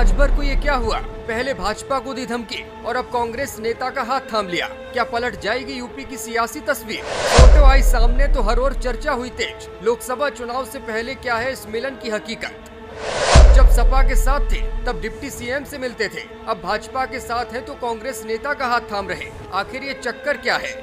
राजभर को ये क्या हुआ? पहले भाजपा को दी धमकी और अब कांग्रेस नेता का हाथ थाम लिया। क्या पलट जाएगी यूपी की सियासी तस्वीर? फोटो आई सामने तो हर ओर चर्चा हुई तेज। लोकसभा चुनाव से पहले क्या है इस मिलन की हकीकत? जब सपा के साथ थे तब डिप्टी सीएम से मिलते थे, अब भाजपा के साथ हैं तो कांग्रेस नेता का हाथ थाम रहे। आखिर ये चक्कर क्या है?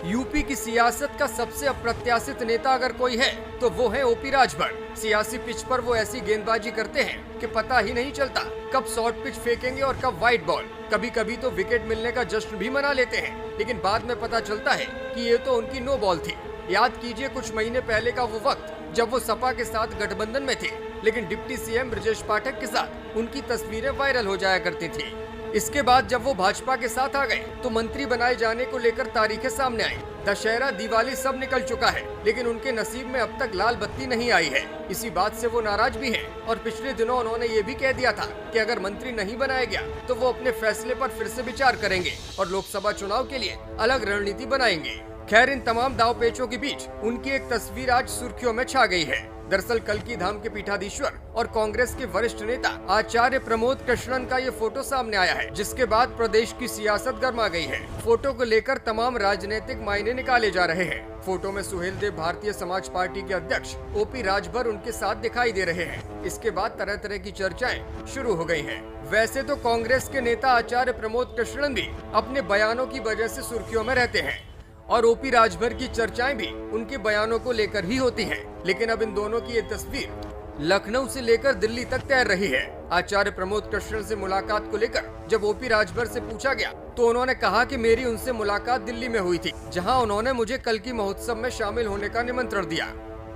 यूपी की सियासत का सबसे अप्रत्याशित नेता अगर कोई है तो वो है ओपी राजभर। सियासी पिच पर वो ऐसी गेंदबाजी करते हैं कि पता ही नहीं चलता कब शॉर्ट पिच फेंकेंगे और कब वाइड बॉल। कभी कभी तो विकेट मिलने का जश्न भी मना लेते हैं, लेकिन बाद में पता चलता है कि ये तो उनकी नो बॉल थी। याद कीजिए कुछ महीने पहले का वो वक्त जब वो सपा के साथ गठबंधन में थे, लेकिन डिप्टी सीएम ब्रजेश पाठक के साथ उनकी तस्वीरें वायरल हो जाया करती थी। इसके बाद जब वो भाजपा के साथ आ गए तो मंत्री बनाए जाने को लेकर तारीखें सामने आई। दशहरा दिवाली सब निकल चुका है, लेकिन उनके नसीब में अब तक लाल बत्ती नहीं आई है। इसी बात से वो नाराज भी हैं और पिछले दिनों उन्होंने ये भी कह दिया था कि अगर मंत्री नहीं बनाया गया तो वो अपने फैसले पर फिर से विचार करेंगे और लोकसभा चुनाव के लिए अलग रणनीति बनाएंगे। खैर, इन तमाम दांवपेचों के बीच उनकी एक तस्वीर आज सुर्खियों में छा गई है। दरअसल कल्की धाम के पीठाधीश्वर और कांग्रेस के वरिष्ठ नेता आचार्य प्रमोद कृष्णन का ये फोटो सामने आया है, जिसके बाद प्रदेश की सियासत गर्मा गई है। फोटो को लेकर तमाम राजनीतिक मायने निकाले जा रहे हैं। फोटो में सुहेलदेव भारतीय समाज पार्टी के अध्यक्ष ओपी राजभर उनके साथ दिखाई दे रहे हैं। इसके बाद तरह तरह की चर्चाएं शुरू हो गई हैं। वैसे तो कांग्रेस के नेता आचार्य प्रमोद कृष्णन भी अपने बयानों की वजह से सुर्खियों में रहते हैं और ओपी राजभर की चर्चाएं भी उनके बयानों को लेकर ही होती हैं। लेकिन अब इन दोनों की ये तस्वीर लखनऊ से लेकर दिल्ली तक तैर रही है। आचार्य प्रमोद कृष्णन से मुलाकात को लेकर जब ओपी राजभर से पूछा गया तो उन्होंने कहा कि मेरी उनसे मुलाकात दिल्ली में हुई थी, जहां उन्होंने मुझे कल्की महोत्सव में शामिल होने का निमंत्रण दिया।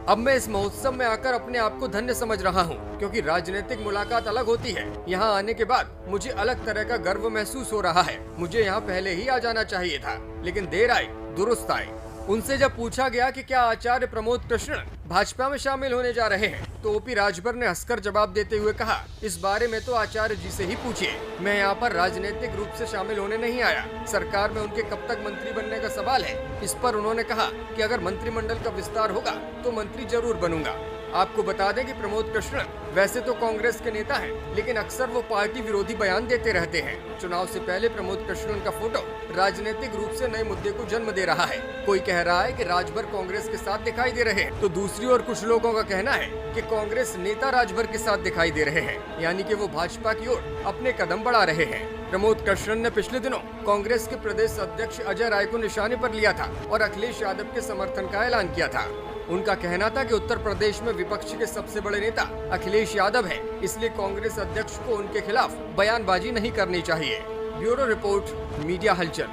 अब मैं इस महोत्सव में आकर अपने आप को धन्य समझ रहा हूं, क्योंकि राजनीतिक मुलाकात अलग होती है। यहां आने के बाद मुझे अलग तरह का गर्व महसूस हो रहा है। मुझे यहां पहले ही आ जाना चाहिए था, लेकिन देर आई दुरुस्त आई। उनसे जब पूछा गया कि क्या आचार्य प्रमोद कृष्णन भाजपा में शामिल होने जा रहे हैं, तो ओपी राजभर ने हंसकर जवाब देते हुए कहा, इस बारे में तो आचार्य जी से ही पूछिए। मैं यहाँ पर राजनीतिक रूप से शामिल होने नहीं आया। सरकार में उनके कब तक मंत्री बनने का सवाल है। इस पर उन्होंने कहा कि अगर मंत्रिमंडल का विस्तार होगा तो मंत्री जरूर बनूंगा। आपको बता दें कि प्रमोद कृष्णन वैसे तो कांग्रेस के नेता हैं, लेकिन अक्सर वो पार्टी विरोधी बयान देते रहते हैं। चुनाव से पहले प्रमोद कृष्णन का फोटो राजनीतिक रूप से नए मुद्दे को जन्म दे रहा है। कोई कह रहा है कि राजभर कांग्रेस के साथ दिखाई दे रहे हैं, तो दूसरी ओर कुछ लोगों का कहना है कि कांग्रेस नेता राजभर के साथ दिखाई दे रहे हैं, यानी कि वो भाजपा की ओर अपने कदम बढ़ा रहे हैं। प्रमोद कृष्णन ने पिछले दिनों कांग्रेस के प्रदेश अध्यक्ष अजय राय को निशाने पर लिया था और अखिलेश यादव के समर्थन का ऐलान किया था। उनका कहना था कि उत्तर प्रदेश में विपक्ष के सबसे बड़े नेता अखिलेश यादव हैं, इसलिए कांग्रेस अध्यक्ष को उनके खिलाफ बयानबाजी नहीं करनी चाहिए। ब्यूरो रिपोर्ट, मीडिया हलचल।